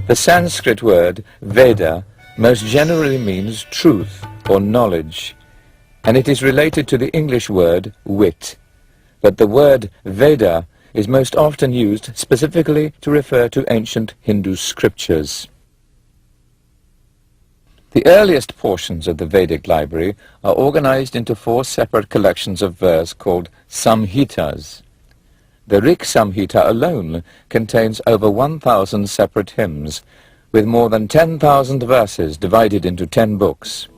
The Sanskrit word Veda most generally means truth or knowledge, and it is related to the English word wit. But the word Veda is most often used specifically to refer to ancient Hindu scriptures. The earliest portions of the Vedic library are organized into 4 separate collections of verse called Samhitas. The Rig Samhita alone contains over 1,000 separate hymns, with more than 10,000 verses divided into 10 books.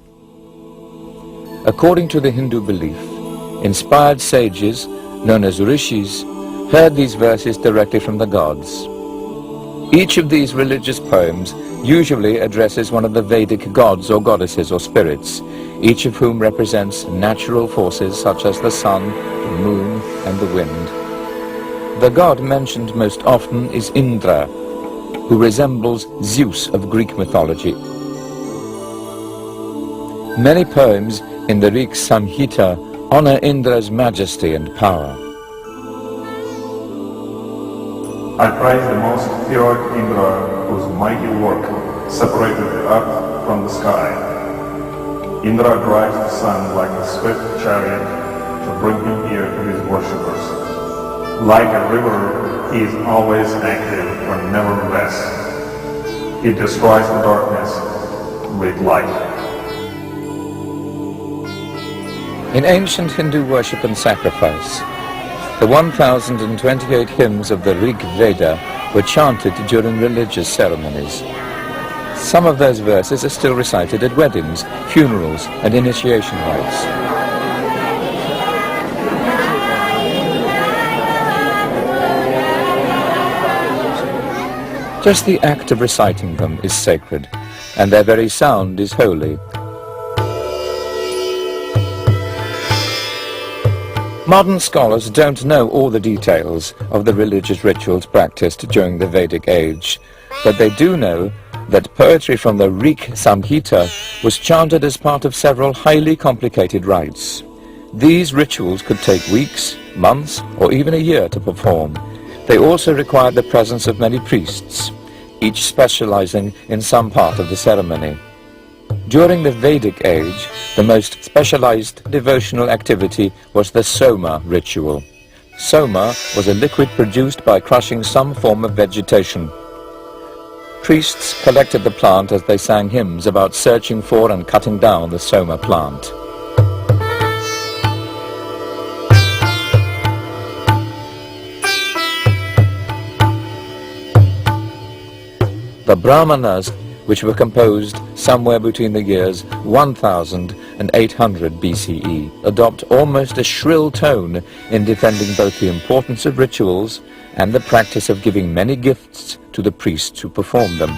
According to the Hindu belief, inspired sages, known as rishis, heard these verses directly from the gods. Each of these religious poems usually addresses one of the Vedic gods or goddesses or spirits, each of whom represents natural forces such as the sun, the moon, and the wind. The god mentioned most often is Indra, who resembles Zeus of Greek mythology. Many poems in the Rig Samhita honor Indra's majesty and power. I praise the most heroic Indra, whose mighty work separated the earth from the sky. Indra drives the sun like a swift chariot to bring him here to his worshippers. Like a river, he is always active and never rests. He destroys the darkness with light. In ancient Hindu worship and sacrifice, the 1,028 hymns of the Rig Veda were chanted during religious ceremonies. Some of those verses are still recited at weddings, funerals, and initiation rites. Just the act of reciting them is sacred, and their very sound is holy. Modern scholars don't know all the details of the religious rituals practiced during the Vedic age, but they do know that poetry from the Rig Samhita was chanted as part of several highly complicated rites. These rituals could take weeks, months, or even a year to perform. They also required the presence of many priests, each specializing in some part of the ceremony. During the Vedic age, the most specialized devotional activity was the Soma ritual. Soma was a liquid produced by crushing some form of vegetation. Priests collected the plant as they sang hymns about searching for and cutting down the Soma plant. The Brahmanas, which were composed somewhere between the years 1000 and 800 BCE, adopt almost a shrill tone in defending both the importance of rituals and the practice of giving many gifts to the priests who perform them.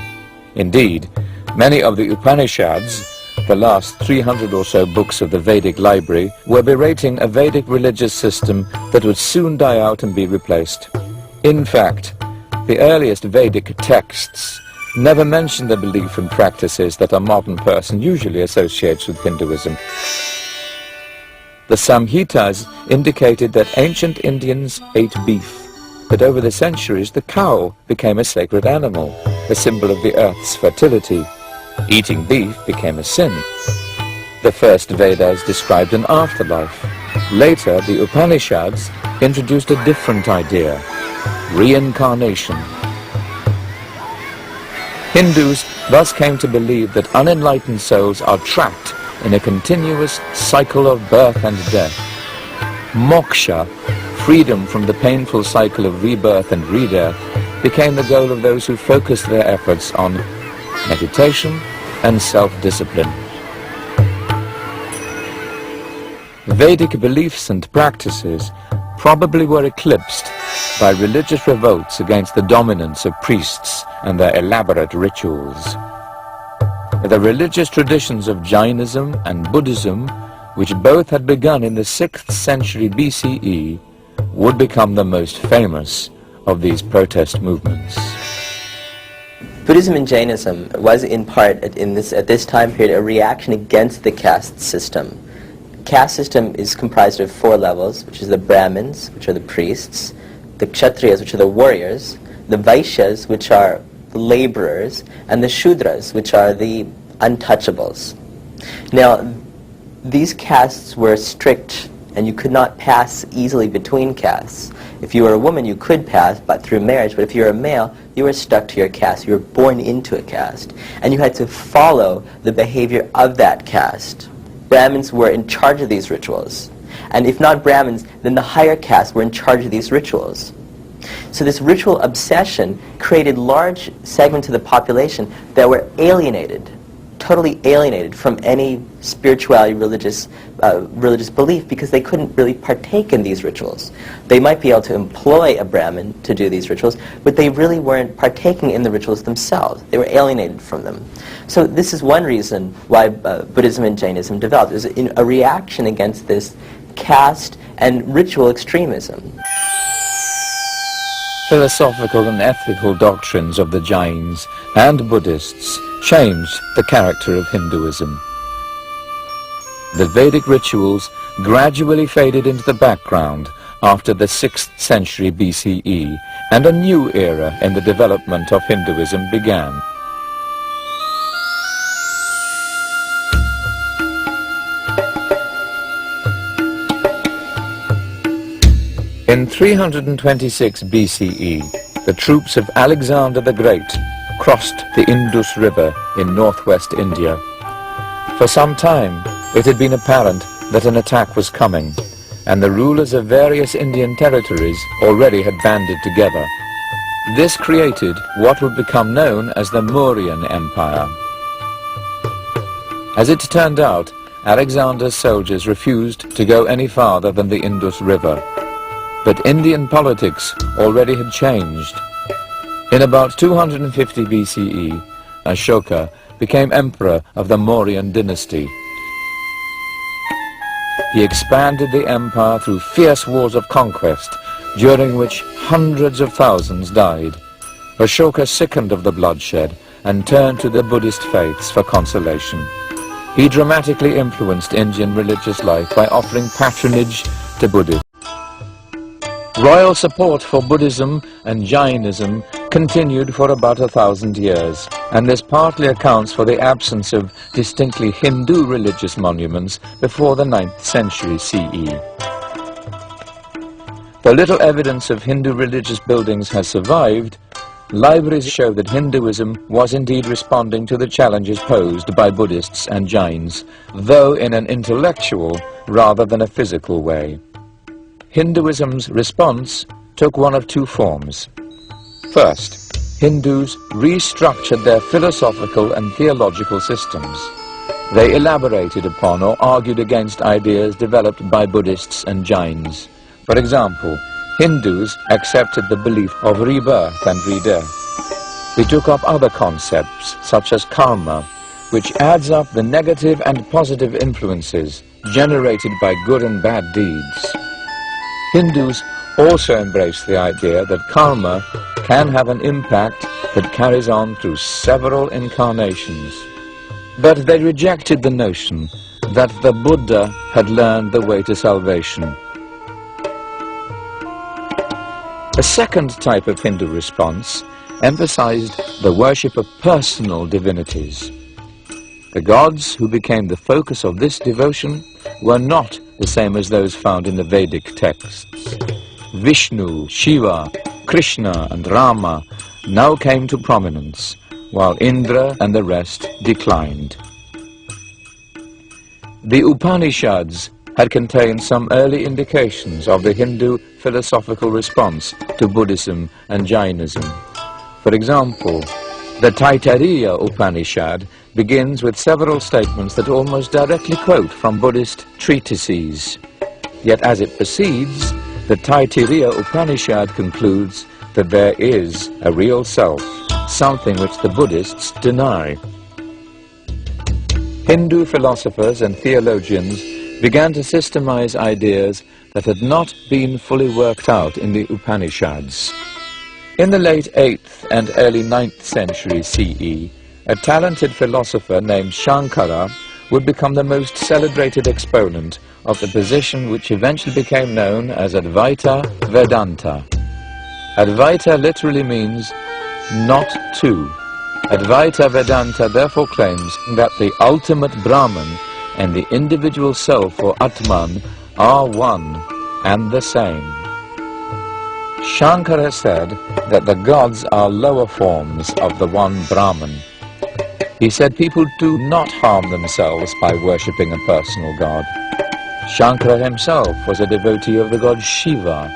Indeed, many of the Upanishads, the last 300 or so books of the Vedic library, were berating a Vedic religious system that would soon die out and be replaced. In fact, the earliest Vedic texts never mention the belief and practices that a modern person usually associates with Hinduism. The Samhitas indicated that ancient Indians ate beef, but over the centuries the cow became a sacred animal, a symbol of the earth's fertility. Eating beef became a sin. The first Vedas described an afterlife. Later, the Upanishads introduced a different idea: reincarnation. Hindus thus came to believe that unenlightened souls are trapped in a continuous cycle of birth and death. Moksha, freedom from the painful cycle of rebirth and redeath, became the goal of those who focused their efforts on meditation and self-discipline. Vedic beliefs and practices probably were eclipsed by religious revolts against the dominance of priests and their elaborate rituals. The religious traditions of Jainism and Buddhism, which both had begun in the 6th century BCE, would become the most famous of these protest movements. Buddhism and Jainism was in part at this time period a reaction against the caste system. Caste system is comprised of 4 levels, which is the Brahmins, which are the priests, the Kshatriyas, which are the warriors, the Vaishyas, which are laborers, and the Shudras, which are the untouchables. Now, these castes were strict, and you could not pass easily between castes. If you were a woman, you could pass, but through marriage. But if you were a male, you were stuck to your caste. You were born into a caste, and you had to follow the behavior of that caste. Brahmins were in charge of these rituals, and if not Brahmins, then the higher castes were in charge of these rituals. So this ritual obsession created large segments of the population that were alienated, totally alienated from any spirituality, religious belief, because they couldn't really partake in these rituals. They might be able to employ a Brahmin to do these rituals, but they really weren't partaking in the rituals themselves. They were alienated from them. So this is one reason why Buddhism and Jainism developed. It was a reaction against this caste and ritual extremism. Philosophical and ethical doctrines of the Jains and Buddhists changed the character of Hinduism. The Vedic rituals gradually faded into the background after the 6th century BCE, and a new era in the development of Hinduism began. In 326 BCE, the troops of Alexander the Great crossed the Indus River in northwest India. For some time, it had been apparent that an attack was coming, and the rulers of various Indian territories already had banded together. This created what would become known as the Mauryan Empire. As it turned out, Alexander's soldiers refused to go any farther than the Indus River. But Indian politics already had changed. In about 250 BCE, Ashoka became emperor of the Mauryan dynasty. He expanded the empire through fierce wars of conquest, during which hundreds of thousands died. Ashoka sickened of the bloodshed and turned to the Buddhist faiths for consolation. He dramatically influenced Indian religious life by offering patronage to Buddhism. Royal support for Buddhism and Jainism continued for about 1,000 years, and this partly accounts for the absence of distinctly Hindu religious monuments before the 9th century CE. Though little evidence of Hindu religious buildings has survived, libraries show that Hinduism was indeed responding to the challenges posed by Buddhists and Jains, though in an intellectual rather than a physical way. Hinduism's response took one of two forms. First, Hindus restructured their philosophical and theological systems. They elaborated upon or argued against ideas developed by Buddhists and Jains. For example, Hindus accepted the belief of rebirth and redeath. They took up other concepts, such as karma, which adds up the negative and positive influences generated by good and bad deeds. Hindus also embrace the idea that karma can have an impact that carries on through several incarnations. But they rejected the notion that the Buddha had learned the way to salvation. A second type of Hindu response emphasized the worship of personal divinities. The gods who became the focus of this devotion were not the same as those found in the Vedic texts. Vishnu, Shiva, Krishna and Rama now came to prominence, while Indra and the rest declined. The Upanishads had contained some early indications of the Hindu philosophical response to Buddhism and Jainism. For example, the Taittiriya Upanishad begins with several statements that almost directly quote from Buddhist treatises. Yet as it proceeds, the Taittiriya Upanishad concludes that there is a real self, something which the Buddhists deny. Hindu philosophers and theologians began to systemize ideas that had not been fully worked out in the Upanishads. In the late 8th and early 9th century CE, a talented philosopher named Shankara would become the most celebrated exponent of the position which eventually became known as Advaita Vedanta. Advaita literally means not two. Advaita Vedanta therefore claims that the ultimate Brahman and the individual self or Atman are one and the same. Shankara said that the gods are lower forms of the one Brahman. He said people do not harm themselves by worshipping a personal god. Shankara himself was a devotee of the god Shiva.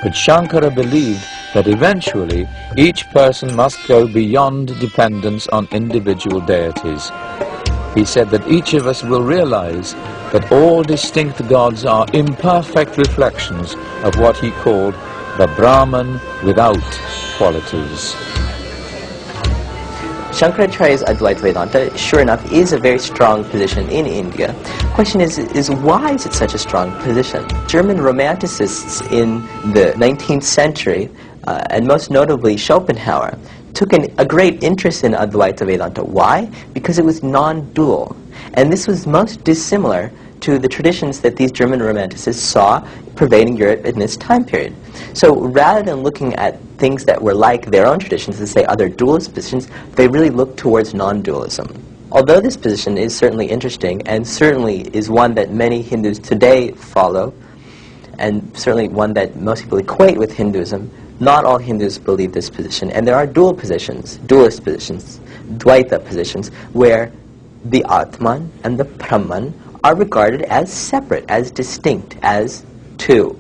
But Shankara believed that eventually each person must go beyond dependence on individual deities. He said that each of us will realize that all distinct gods are imperfect reflections of what he called the Brahman without qualities. Shankaracharya's Advaita Vedanta, sure enough, is a very strong position in India. The question is why is it such a strong position? German romanticists in the 19th century, and most notably Schopenhauer, took a great interest in Advaita Vedanta. Why? Because it was non-dual. And this was most dissimilar to the traditions that these German romanticists saw pervading Europe in this time period. So rather than looking at things that were like their own traditions, to say other dualist positions, they really looked towards non-dualism. Although this position is certainly interesting and certainly is one that many Hindus today follow, and certainly one that most people equate with Hinduism, not all Hindus believe this position. And there are dual positions, dualist positions, Dvaita positions, where the Atman and the Brahman are regarded as separate, as distinct, as two.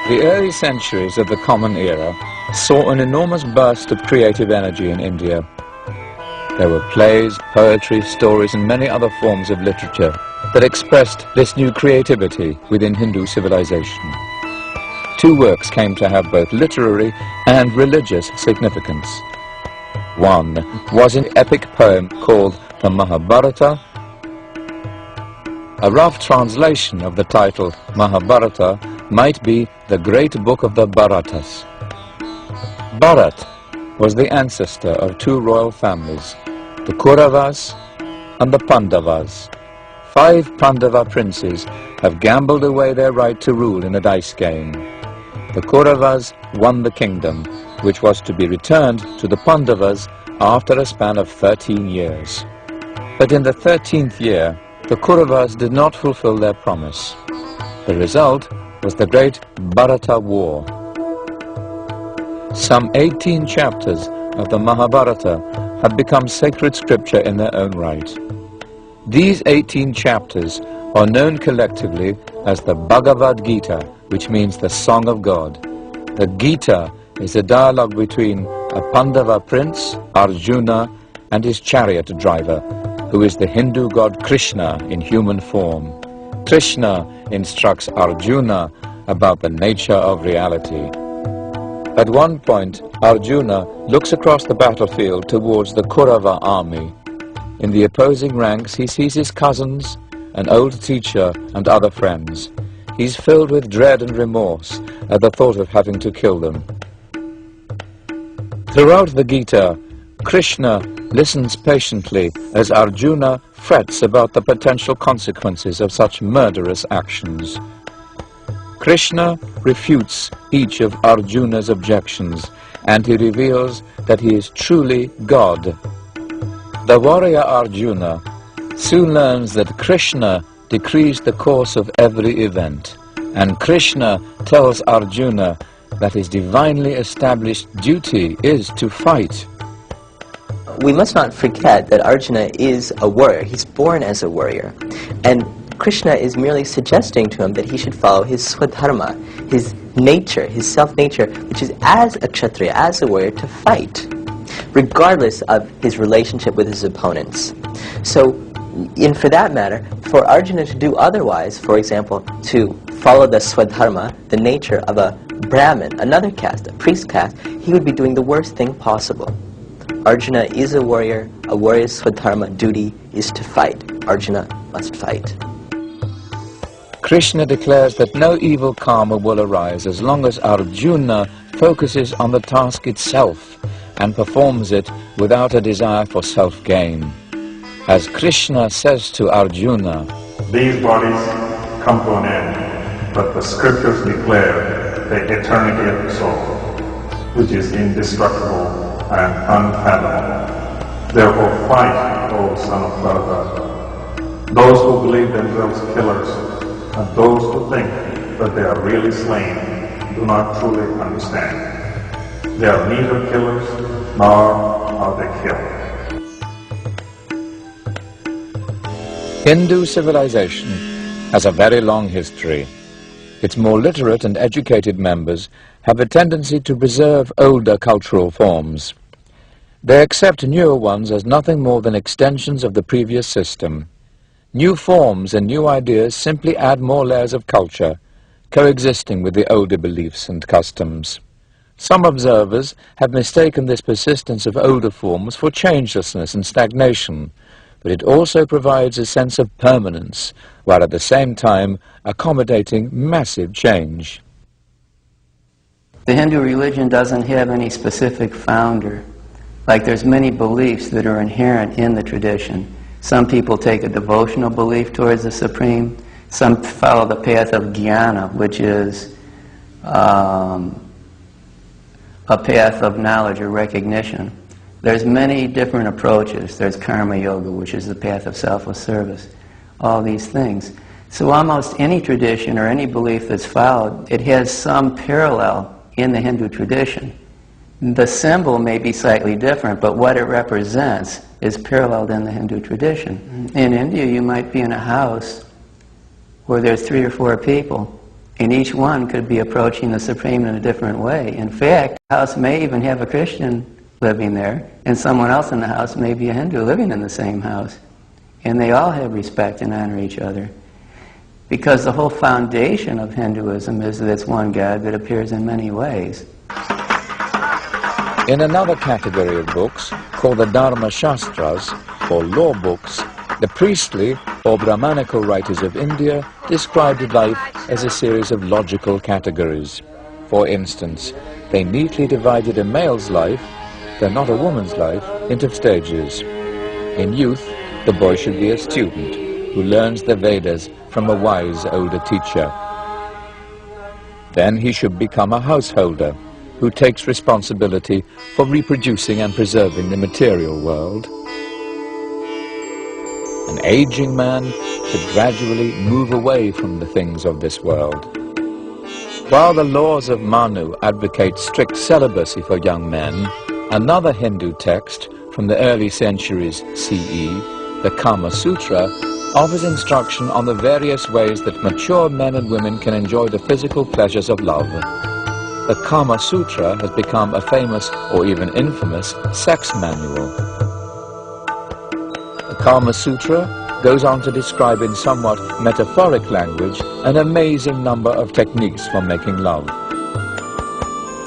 The early centuries of the Common Era saw an enormous burst of creative energy in India. There were plays, poetry, stories, and many other forms of literature that expressed this new creativity within Hindu civilization. Two works came to have both literary and religious significance. One was an epic poem called the Mahabharata. A rough translation of the title Mahabharata might be the great book of the Bharatas. Bharat was the ancestor of two royal families, the Kauravas and the Pandavas. 5 Pandava princes have gambled away their right to rule in a dice game. The Kauravas won the kingdom, which was to be returned to the Pandavas after a span of 13 years. But in the 13th year, the Kauravas did not fulfill their promise. The result was the great Bharata War. Some 18 chapters of the Mahabharata have become sacred scripture in their own right. These 18 chapters are known collectively as the Bhagavad Gita, which means the Song of God. The Gita is a dialogue between a Pandava prince, Arjuna, and his chariot driver, who is the Hindu god Krishna in human form. Krishna instructs Arjuna about the nature of reality. At one point, Arjuna looks across the battlefield towards the Kaurava army. In the opposing ranks, he sees his cousins, an old teacher, and other friends. He's filled with dread and remorse at the thought of having to kill them. Throughout the Gita, Krishna listens patiently as Arjuna frets about the potential consequences of such murderous actions. Krishna refutes each of Arjuna's objections, and he reveals that he is truly God. The warrior Arjuna soon learns that Krishna decrees the course of every event, and Krishna tells Arjuna that his divinely established duty is to fight. We must not forget that Arjuna is a warrior. He's born as a warrior. And Krishna is merely suggesting to him that he should follow his swadharma, his nature, his self-nature, which is as a kshatriya, as a warrior, to fight, regardless of his relationship with his opponents. So, for that matter, for Arjuna to do otherwise, for example, to follow the swadharma, the nature of a Brahmin, another caste, a priest caste, he would be doing the worst thing possible. Arjuna is a warrior's swadharma duty is to fight. Arjuna must fight. Krishna declares that no evil karma will arise as long as Arjuna focuses on the task itself and performs it without a desire for self-gain. As Krishna says to Arjuna, These bodies come to an end, but the scriptures declare the eternity of the soul, which is indestructible and unfathomable. Therefore fight, O son of Bharata. Those who believe themselves killers and those who think that they are really slain do not truly understand. They are neither killers nor are they killed. Hindu civilization has a very long history. Its more literate and educated members have a tendency to preserve older cultural forms. They accept newer ones as nothing more than extensions of the previous system. New forms and new ideas simply add more layers of culture, coexisting with the older beliefs and customs. Some observers have mistaken this persistence of older forms for changelessness and stagnation, but it also provides a sense of permanence, while at the same time accommodating massive change. The Hindu religion doesn't have any specific founder. Like there's many beliefs that are inherent in the tradition. Some people take a devotional belief towards the Supreme. Some follow the path of jnana, which is a path of knowledge or recognition. There's many different approaches. There's karma yoga, which is the path of selfless service. All these things. So almost any tradition or any belief that's followed, it has some parallel in the Hindu tradition. The symbol may be slightly different, but what it represents is paralleled in the Hindu tradition. In India, you might be in a house where there's 3 or 4 people, and each one could be approaching the Supreme in a different way. In fact, the house may even have a Christian living there, and someone else in the house may be a Hindu living in the same house. And they all have respect and honor each other. Because the whole foundation of Hinduism is that it's one God that appears in many ways. In another category of books, called the Dharma Shastras, or law books, the priestly or Brahmanical writers of India described life as a series of logical categories. For instance, they neatly divided a male's life, though not a woman's life, into stages. In youth, the boy should be a student who learns the Vedas from a wise older teacher. Then he should become a householder who takes responsibility for reproducing and preserving the material world. An aging man should gradually move away from the things of this world. While the laws of Manu advocate strict celibacy for young men, another Hindu text from the early centuries CE, the Kama Sutra, offers instruction on the various ways that mature men and women can enjoy the physical pleasures of love. The Kama Sutra has become a famous or even infamous sex manual. The Kama Sutra goes on to describe in somewhat metaphoric language an amazing number of techniques for making love.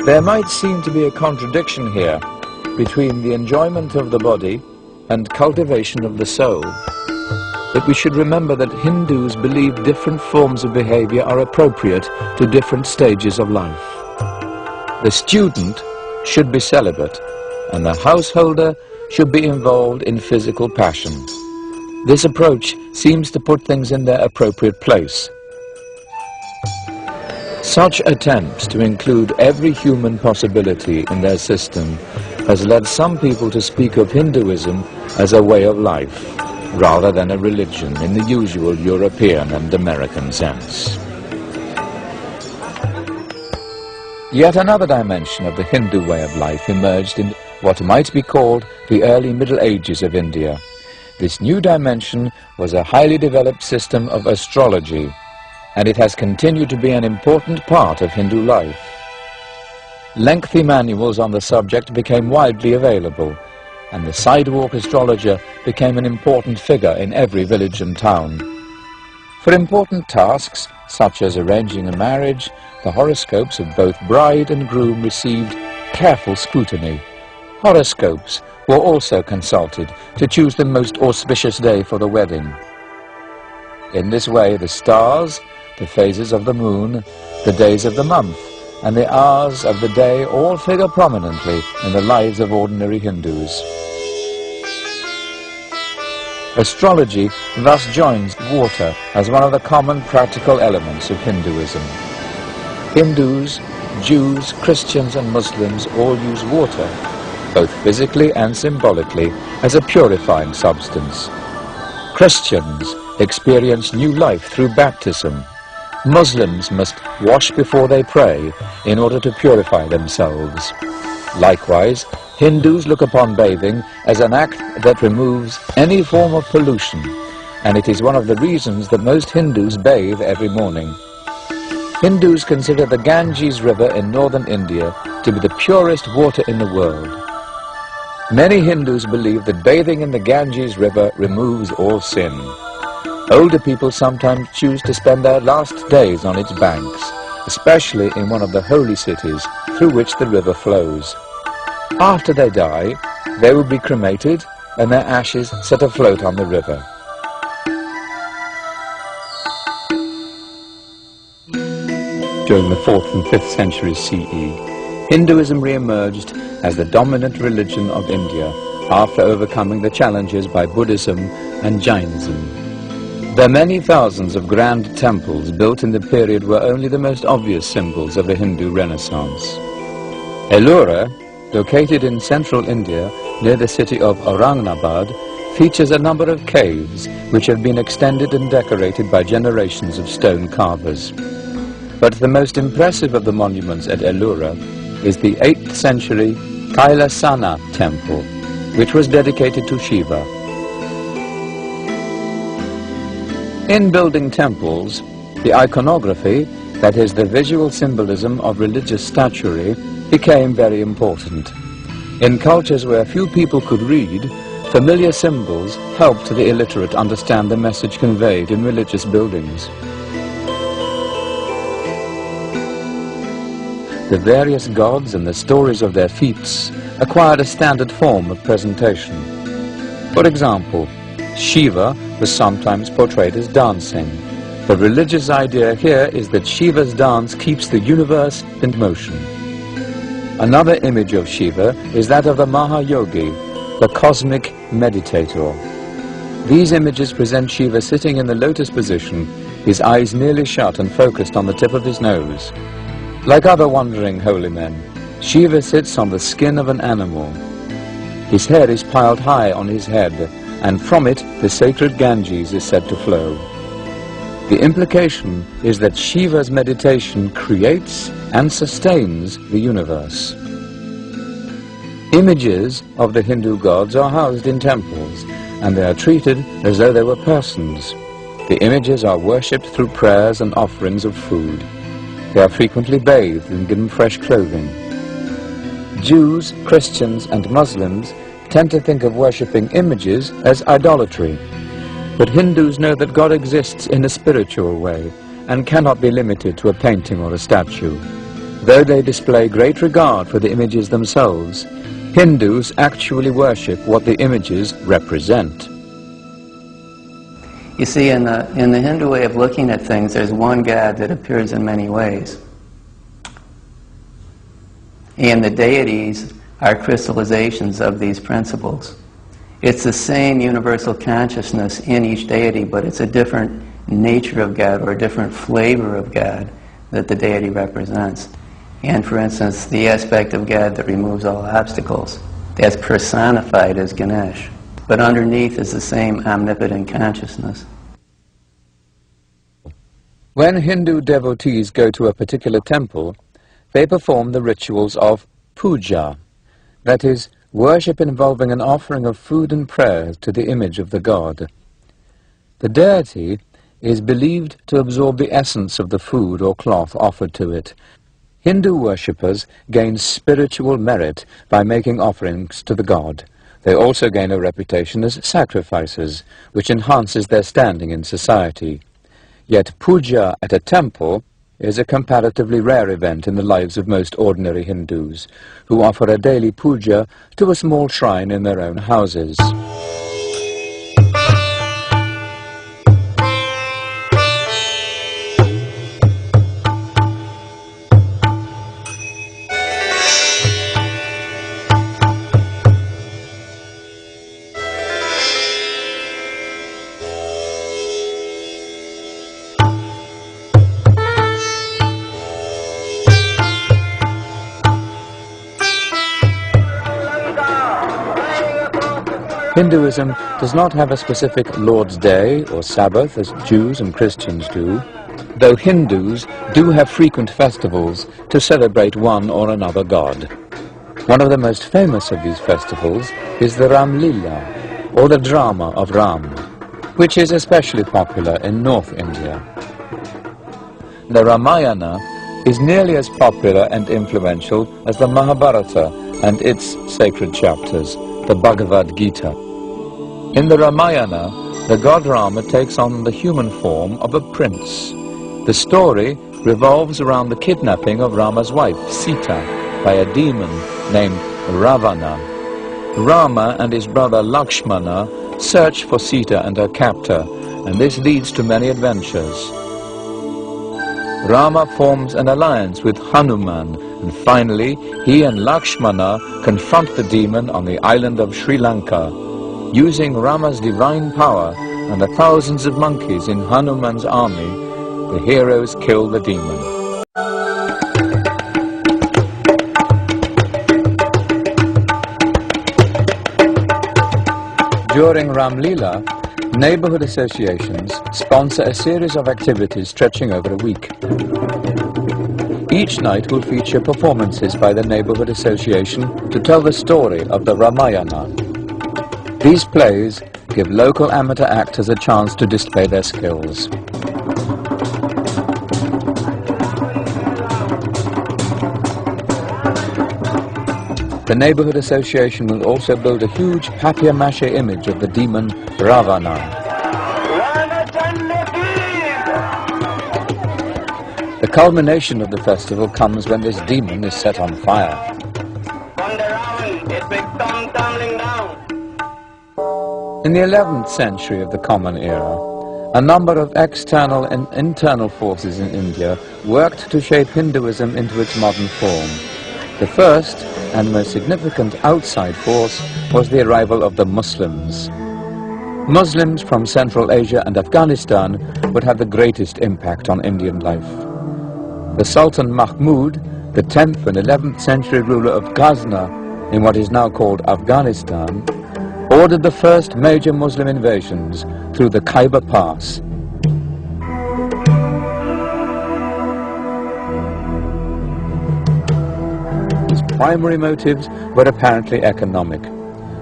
There might seem to be a contradiction here between the enjoyment of the body and cultivation of the soul, but we should remember that Hindus believe different forms of behavior are appropriate to different stages of life. The student should be celibate, and the householder should be involved in physical passion. This approach seems to put things in their appropriate place. Such attempts to include every human possibility in their system has led some people to speak of Hinduism as a way of life, rather than a religion in the usual European and American sense. Yet another dimension of the Hindu way of life emerged in what might be called the early Middle Ages of India. This new dimension was a highly developed system of astrology, and it has continued to be an important part of Hindu life. Lengthy manuals on the subject became widely available, and the sidewalk astrologer became an important figure in every village and town. For important tasks, such as arranging a marriage, the horoscopes of both bride and groom received careful scrutiny. Horoscopes were also consulted to choose the most auspicious day for the wedding. In this way, the stars, the phases of the moon, the days of the month, and the hours of the day all figure prominently in the lives of ordinary Hindus. Astrology thus joins water as one of the common practical elements of Hinduism. Hindus, Jews, Christians and Muslims all use water, both physically and symbolically, as a purifying substance. Christians experience new life through baptism. Muslims must wash before they pray in order to purify themselves. Likewise, Hindus look upon bathing as an act that removes any form of pollution, and it is one of the reasons that most Hindus bathe every morning. Hindus consider the Ganges River in northern India to be the purest water in the world. Many Hindus believe that bathing in the Ganges River removes all sin. Older people sometimes choose to spend their last days on its banks, especially in one of the holy cities through which the river flows. After they die, they will be cremated and their ashes set afloat on the river. During the 4th and 5th centuries CE, Hinduism re-emerged as the dominant religion of India after overcoming the challenges by Buddhism and Jainism. The many thousands of grand temples built in the period were only the most obvious symbols of the Hindu Renaissance. Ellora, located in central India near the city of Aurangabad, features a number of caves which have been extended and decorated by generations of stone carvers. But the most impressive of the monuments at Ellora is the 8th century Kailasana temple, which was dedicated to Shiva. In building temples, the iconography, that is the visual symbolism of religious statuary, became very important. In cultures where few people could read, familiar symbols helped the illiterate understand the message conveyed in religious buildings. The various gods and the stories of their feats acquired a standard form of presentation. For example, Shiva was sometimes portrayed as dancing. The religious idea here is that Shiva's dance keeps the universe in motion. Another image of Shiva is that of the Mahayogi, the cosmic meditator. These images present Shiva sitting in the lotus position, his eyes nearly shut and focused on the tip of his nose. Like other wandering holy men, Shiva sits on the skin of an animal. His hair is piled high on his head, and from it the sacred Ganges is said to flow. The implication is that Shiva's meditation creates and sustains the universe. Images of the Hindu gods are housed in temples, and they are treated as though they were persons. The images are worshipped through prayers and offerings of food. They are frequently bathed and given fresh clothing. Jews, Christians and Muslims tend to think of worshipping images as idolatry. But Hindus know that God exists in a spiritual way and cannot be limited to a painting or a statue. Though they display great regard for the images themselves, Hindus actually worship what the images represent. You see, in the Hindu way of looking at things, there's one God that appears in many ways. And the deities are crystallizations of these principles. It's the same universal consciousness in each deity, but it's a different nature of God or a different flavor of God that the deity represents. And for instance, the aspect of God that removes all obstacles, that's personified as Ganesh. But underneath is the same omnipotent consciousness. When Hindu devotees go to a particular temple, they perform the rituals of puja, that is, worship involving an offering of food and prayer to the image of the god. The deity is believed to absorb the essence of the food or cloth offered to it. Hindu worshippers gain spiritual merit by making offerings to the god. They also gain a reputation as sacrificers, which enhances their standing in society. Yet puja at a temple is a comparatively rare event in the lives of most ordinary Hindus, who offer a daily puja to a small shrine in their own houses. Hinduism does not have a specific Lord's Day or Sabbath as Jews and Christians do, though Hindus do have frequent festivals to celebrate one or another god. One of the most famous of these festivals is the Ram Lila, or the drama of Ram, which is especially popular in North India. The Ramayana is nearly as popular and influential as the Mahabharata and its sacred chapters, the Bhagavad Gita. In the Ramayana, the god Rama takes on the human form of a prince. The story revolves around the kidnapping of Rama's wife, Sita, by a demon named Ravana. Rama and his brother Lakshmana search for Sita and her captor, and this leads to many adventures. Rama forms an alliance with Hanuman, and finally he and Lakshmana confront the demon on the island of Sri Lanka. Using Rama's divine power and the thousands of monkeys in Hanuman's army, the heroes kill the demon. During Ram Lila, neighborhood associations sponsor a series of activities stretching over a week. Each night will feature performances by the neighborhood association to tell the story of the Ramayana. These plays give local amateur actors a chance to display their skills. The neighborhood association will also build a huge papier-mâché image of the demon Ravana. The culmination of the festival comes when this demon is set on fire. In the 11th century of the Common Era, a number of external and internal forces in India worked to shape Hinduism into its modern form. The first and most significant outside force was the arrival of the Muslims. Muslims from Central Asia and Afghanistan would have the greatest impact on Indian life. The Sultan Mahmud, the 10th and 11th century ruler of Ghazna in what is now called Afghanistan, ordered the first major Muslim invasions through the Khyber Pass. His primary motives were apparently economic.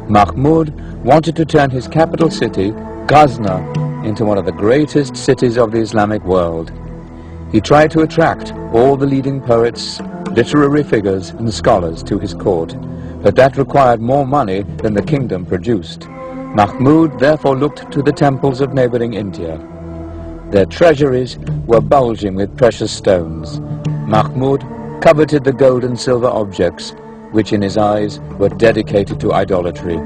Mahmud wanted to turn his capital city, Ghazna, into one of the greatest cities of the Islamic world. He tried to attract all the leading poets, literary figures and scholars to his court, but that required more money than the kingdom produced. Mahmud therefore looked to the temples of neighboring India. Their treasuries were bulging with precious stones. Mahmud coveted the gold and silver objects, which in his eyes were dedicated to idolatry.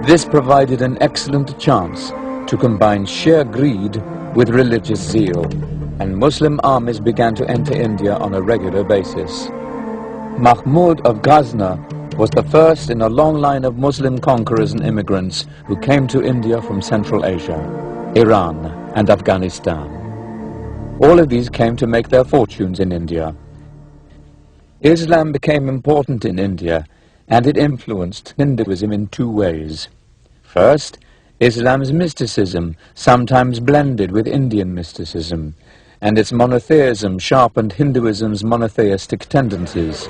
This provided an excellent chance to combine sheer greed with religious zeal, and Muslim armies began to enter India on a regular basis. Mahmud of Ghazna was the first in a long line of Muslim conquerors and immigrants who came to India from Central Asia, Iran and Afghanistan. All of these came to make their fortunes in India. Islam became important in India, and it influenced Hinduism in two ways. First, Islam's mysticism sometimes blended with Indian mysticism, and its monotheism sharpened Hinduism's monotheistic tendencies.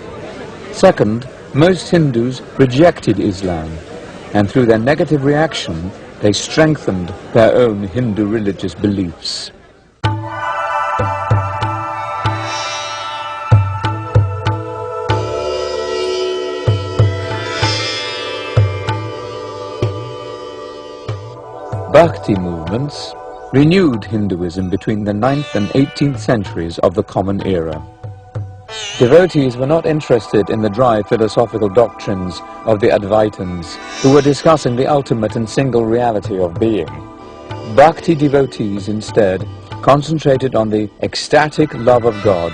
Second, most Hindus rejected Islam, and through their negative reaction, they strengthened their own Hindu religious beliefs. Bhakti movements renewed Hinduism between the 9th and 18th centuries of the Common Era. Devotees were not interested in the dry philosophical doctrines of the Advaitins, who were discussing the ultimate and single reality of being. Bhakti devotees instead concentrated on the ecstatic love of God.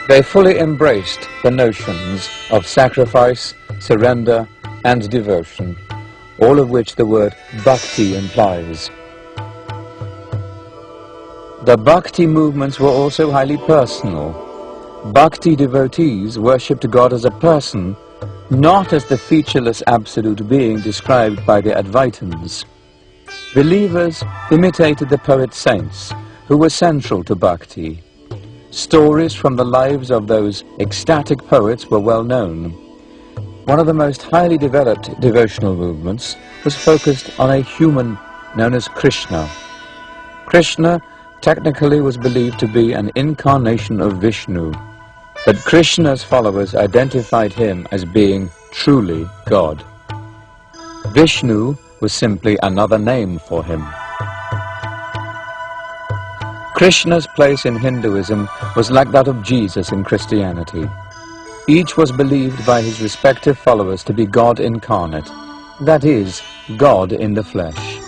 They fully embraced the notions of sacrifice, surrender, and devotion, all of which the word bhakti implies. The bhakti movements were also highly personal. Bhakti devotees worshipped God as a person not as the featureless absolute being described by the Advaitins. Believers imitated the poet saints who were central to bhakti. Stories from the lives of those ecstatic poets were well known. One of the most highly developed devotional movements was focused on a human known as Krishna. Krishna technically was believed to be an incarnation of Vishnu, but Krishna's followers identified him as being truly God. Vishnu was simply another name for him. Krishna's place in Hinduism was like that of Jesus in Christianity. Each was believed by his respective followers to be God incarnate, that is, God in the flesh.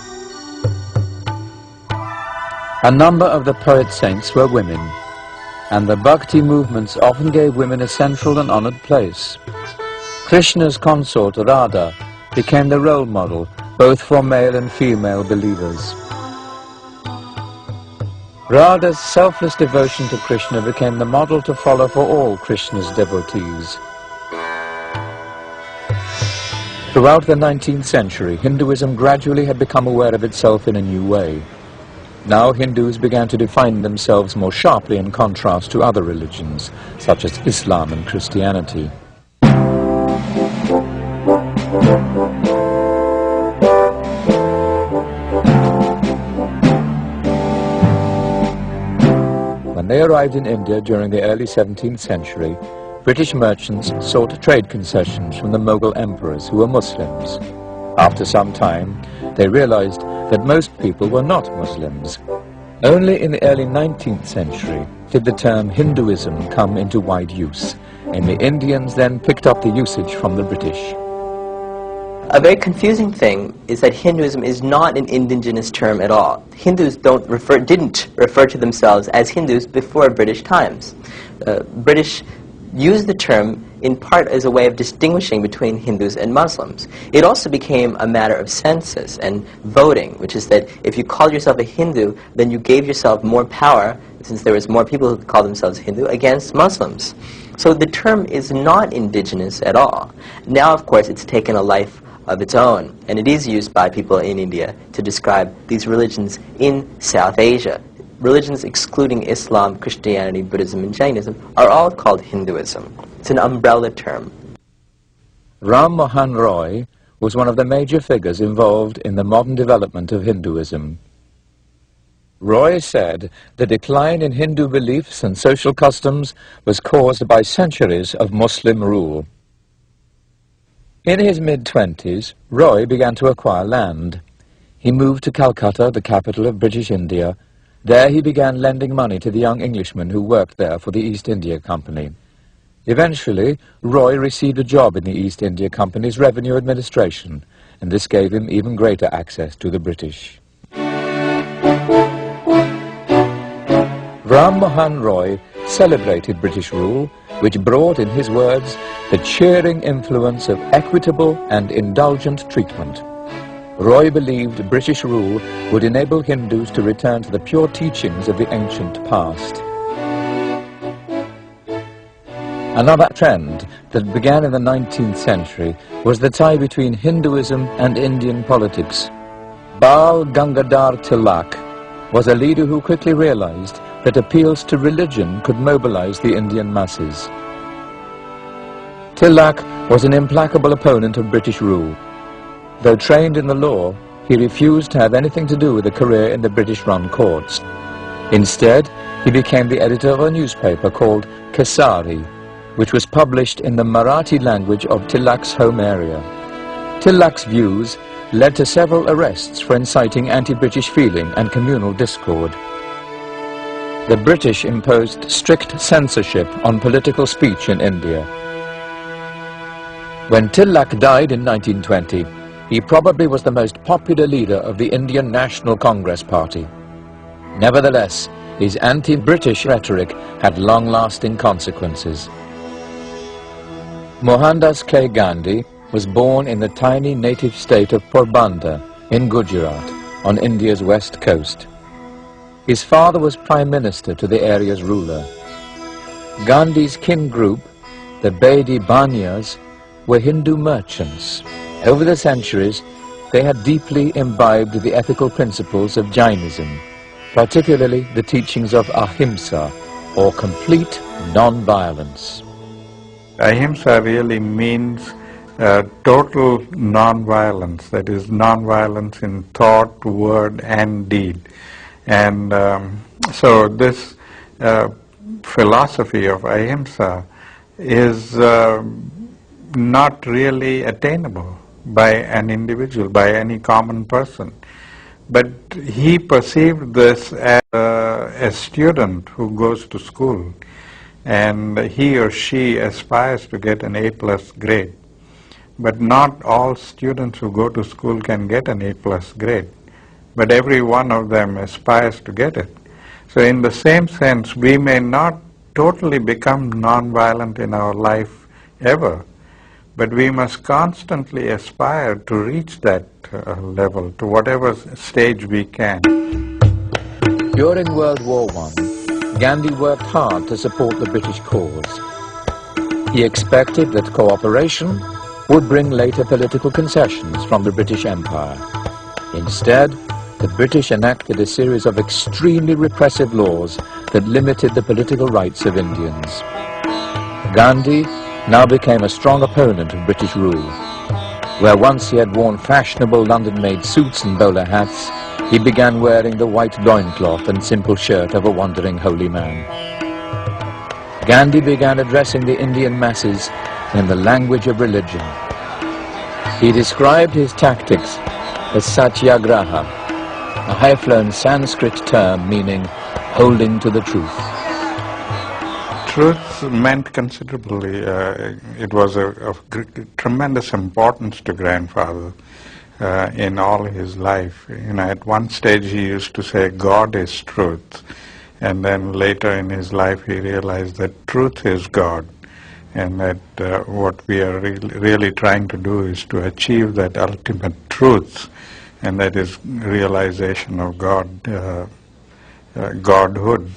A number of the poet saints were women, and the bhakti movements often gave women a central and honored place. Krishna's consort Radha became the role model both for male and female believers. Radha's selfless devotion to Krishna became the model to follow for all Krishna's devotees. Throughout the 19th century, Hinduism gradually had become aware of itself in a new way. Now Hindus began to define themselves more sharply in contrast to other religions, such as Islam and Christianity. When they arrived in India during the early 17th century, British merchants sought trade concessions from the Mughal emperors who were Muslims. After some time, they realized that most people were not Muslims. Only in the early 19th century did the term Hinduism come into wide use, and the Indians then picked up the usage from the British. A very confusing thing is that Hinduism is not an indigenous term at all. Hindus didn't refer to themselves as Hindus before British times. British used the term in part as a way of distinguishing between Hindus and Muslims. It also became a matter of census and voting, which is that if you called yourself a Hindu, then you gave yourself more power, since there was more people who called themselves Hindu, against Muslims. So the term is not indigenous at all. Now, of course, it's taken a life of its own, and it is used by people in India to describe these religions in South Asia. Religions excluding Islam, Christianity, Buddhism, and Jainism are all called Hinduism. It's an umbrella term. Ram Mohan Roy was one of the major figures involved in the modern development of Hinduism. Roy said the decline in Hindu beliefs and social customs was caused by centuries of Muslim rule. In his mid-20s, Roy began to acquire land. He moved to Calcutta, the capital of British India. There he began lending money to the young Englishmen who worked there for the East India Company. Eventually, Roy received a job in the East India Company's revenue administration, and this gave him even greater access to the British. Ram Mohan Roy celebrated British rule, which brought, in his words, the cheering influence of equitable and indulgent treatment. Roy believed British rule would enable Hindus to return to the pure teachings of the ancient past. Another trend that began in the 19th century was the tie between Hinduism and Indian politics. Bal Gangadhar Tilak was a leader who quickly realized that appeals to religion could mobilize the Indian masses. Tilak was an implacable opponent of British rule. Though trained in the law, he refused to have anything to do with a career in the British-run courts. Instead, he became the editor of a newspaper called Kesari, which was published in the Marathi language of Tilak's home area. Tilak's views led to several arrests for inciting anti-British feeling and communal discord. The British imposed strict censorship on political speech in India. When Tilak died in 1920, he probably was the most popular leader of the Indian National Congress Party. Nevertheless, his anti-British rhetoric had long-lasting consequences. Mohandas K. Gandhi was born in the tiny native state of Porbandar in Gujarat, on India's west coast. His father was Prime Minister to the area's ruler. Gandhi's kin group, the Bedi Banyas, were Hindu merchants. Over the centuries, they had deeply imbibed the ethical principles of Jainism, particularly the teachings of ahimsa, or complete non-violence. Ahimsa really means total non-violence, that is non-violence in thought, word and deed. And so this philosophy of ahimsa is not really attainable by an individual, by any common person. But he perceived this as a student who goes to school, and he or she aspires to get an A+ grade. But not all students who go to school can get an A+ grade, but every one of them aspires to get it. So in the same sense, we may not totally become non-violent in our life ever, but we must constantly aspire to reach that level, to whatever stage we can. During World War I, Gandhi worked hard to support the British cause. He expected that cooperation would bring later political concessions from the British Empire. Instead, the British enacted a series of extremely repressive laws that limited the political rights of Indians. Gandhi now became a strong opponent of British rule. Where once he had worn fashionable London-made suits and bowler hats, he began wearing the white loincloth and simple shirt of a wandering holy man. Gandhi began addressing the Indian masses in the language of religion. He described his tactics as satyagraha, a high-flown Sanskrit term meaning holding to the truth. Truth meant considerably. It was of tremendous importance to grandfather in all his life. At one stage he used to say, God is truth. And then later in his life he realized that truth is God. And that what we are really trying to do is to achieve that ultimate truth. And that is realization of God, Godhood.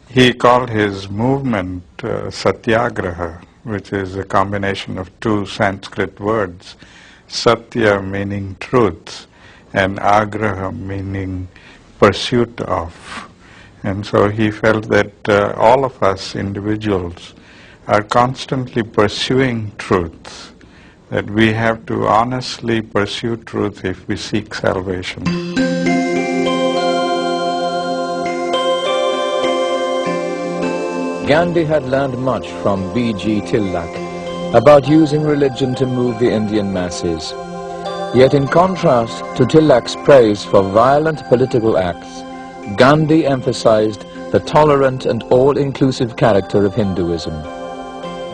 He called his movement satyagraha, which is a combination of two Sanskrit words, satya meaning truth and agraha meaning pursuit of. And so he felt that all of us individuals are constantly pursuing truth, that we have to honestly pursue truth if we seek salvation. Gandhi had learned much from B.G. Tilak about using religion to move the Indian masses. Yet in contrast to Tilak's praise for violent political acts, Gandhi emphasized the tolerant and all-inclusive character of Hinduism.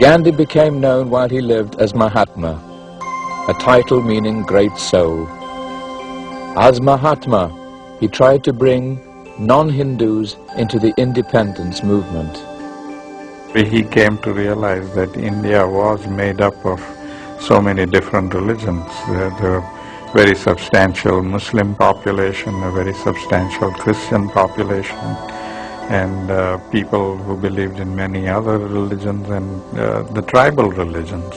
Gandhi became known while he lived as Mahatma, a title meaning great soul. As Mahatma, he tried to bring non-Hindus into the independence movement. He came to realize that India was made up of so many different religions. There were very substantial Muslim population, a very substantial Christian population, and people who believed in many other religions and the tribal religions.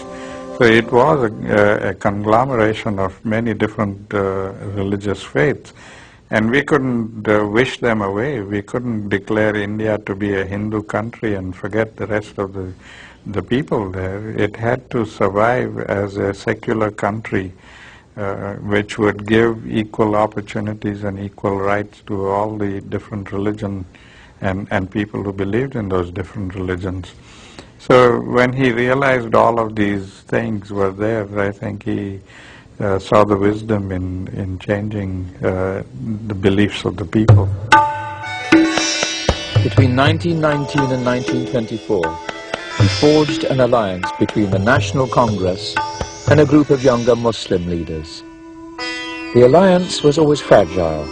So it was a conglomeration of many different religious faiths. And we couldn't wish them away. We couldn't declare India to be a Hindu country and forget the rest of the people there. It had to survive as a secular country which would give equal opportunities and equal rights to all the different religions and people who believed in those different religions. So when he realized all of these things were there, I think he saw the wisdom in changing the beliefs of the people. Between 1919 and 1924, he forged an alliance between the National Congress and a group of younger Muslim leaders. The alliance was always fragile.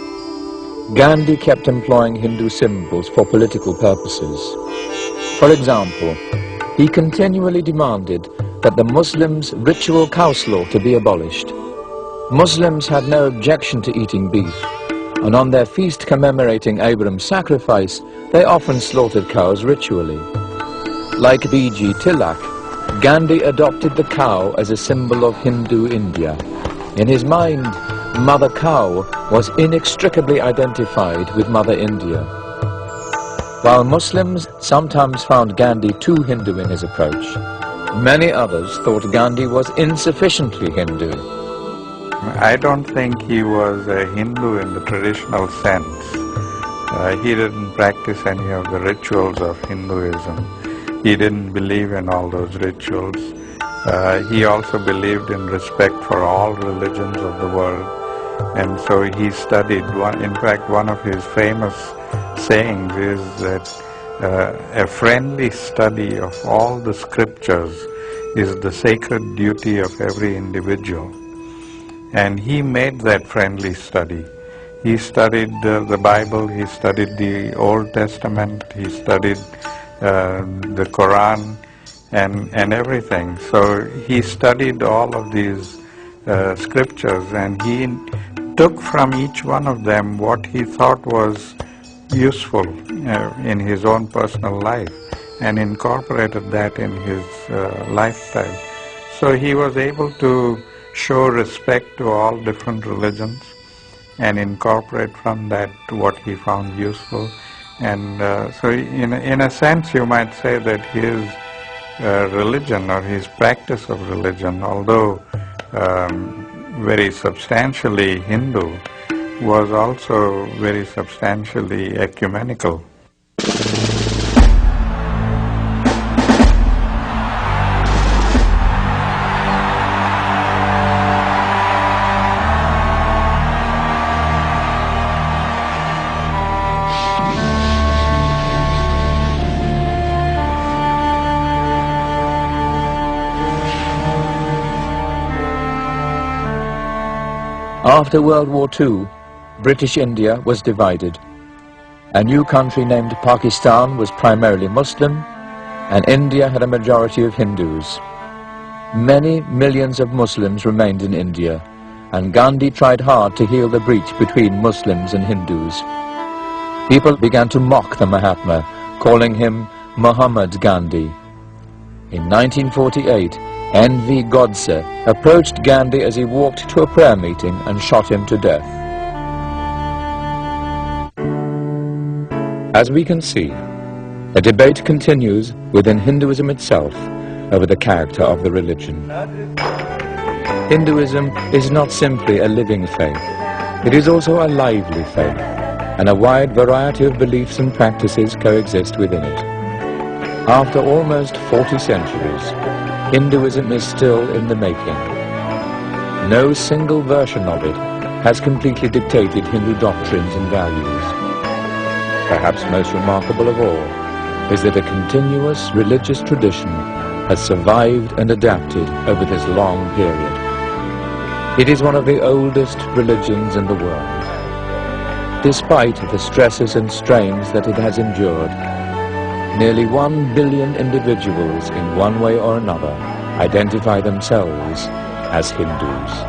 Gandhi kept employing Hindu symbols for political purposes. For example, he continually demanded that the Muslims' ritual cow slaughter be abolished. Muslims had no objection to eating beef, and on their feast commemorating Abraham's sacrifice, they often slaughtered cows ritually. Like B.G. Tilak, Gandhi adopted the cow as a symbol of Hindu India. In his mind, Mother Cow was inextricably identified with Mother India. While Muslims sometimes found Gandhi too Hindu in his approach, many others thought Gandhi was insufficiently Hindu. I don't think he was a Hindu in the traditional sense. He didn't practice any of the rituals of Hinduism. He didn't believe in all those rituals. He also believed in respect for all religions of the world. And so he studied, in fact, one of his famous sayings is that a friendly study of all the scriptures is the sacred duty of every individual. And he made that friendly study. He studied the Bible, he studied the Old Testament, he studied the Quran and everything. So he studied all of these scriptures, and he took from each one of them what he thought was useful in his own personal life and incorporated that in his lifestyle. So he was able to show respect to all different religions and incorporate from that what he found useful. And so in a sense you might say that his religion or his practice of religion, although very substantially Hindu, was also very substantially ecumenical. After World War II, British India was divided. A new country named Pakistan was primarily Muslim, and India had a majority of Hindus. Many millions of Muslims remained in India, and Gandhi tried hard to heal the breach between Muslims and Hindus. People began to mock the Mahatma, calling him Muhammad Gandhi. In 1948, N.V. Godse approached Gandhi as he walked to a prayer meeting and shot him to death. As we can see, a debate continues within Hinduism itself over the character of the religion. Hinduism is not simply a living faith. It is also a lively faith, and a wide variety of beliefs and practices coexist within it. After almost 40 centuries, Hinduism is still in the making. No single version of it has completely dictated Hindu doctrines and values. Perhaps most remarkable of all is that a continuous religious tradition has survived and adapted over this long period. It is one of the oldest religions in the world. Despite the stresses and strains that it has endured, nearly 1 billion individuals in one way or another identify themselves as Hindus.